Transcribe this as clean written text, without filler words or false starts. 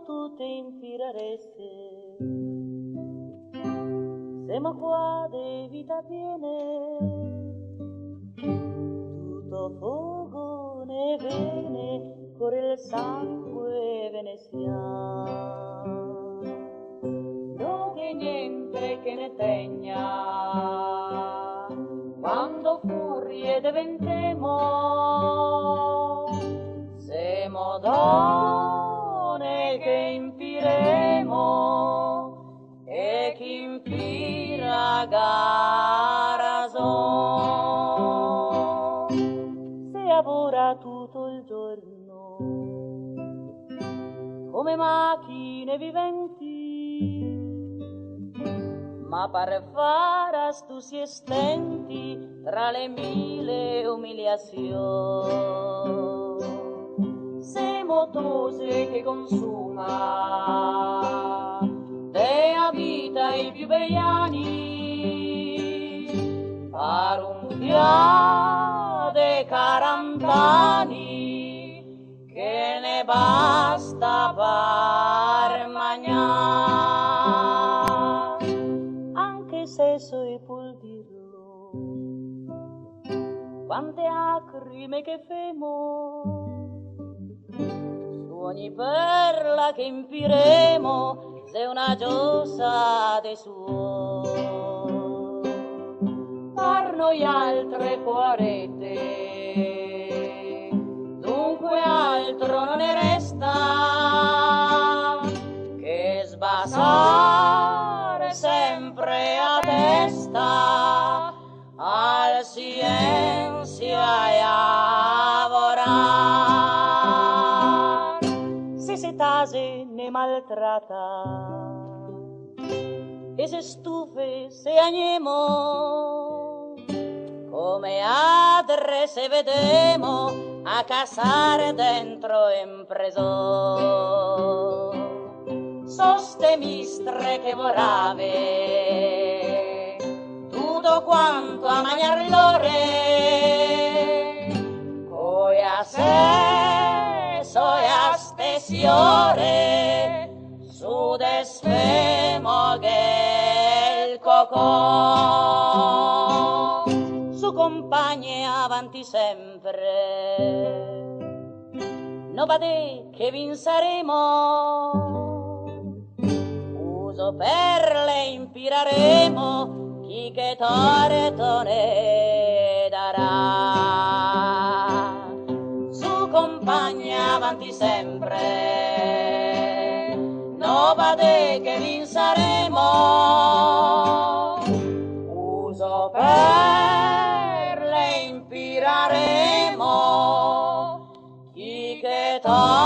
tutte infirareste. Siamo qua de vita piene, tutto fuoco ne vene, con il sangue veneziano. No che niente che ne tegna, quando furie diventemo, siamo donne che impiremo e chi impira gara son. Se lavora tutto il giorno come macchine viventi, ma per fare tu si estenti tra le mille umiliazioni. Siamo tose che consuma della vita i più begli anni, per un fiat de 40 anni che ne basta per mangiare. Anche se so può dirlo, quante lacrime che femo, su ogni perla che impiremo, se una giosa de suo. Per noi altre poarete, dunque altro non ne resta che sbasare sempre a testa al scienza e a lavorare. Se si tase ne maltratta e se stufe se agnemo, come adre se vedemo a casare dentro impreso. Soste mistre che vorave tutto quanto a magnar l'ore, coi a se soi a stesiore su desfemo che il cocò. Su compagne avanti sempre, non vade che vinceremo, uso perle impiraremo, chi che torto ne darà. Su compagne avanti sempre, non vade che vinceremo, uso perle impiraremo, chi che torto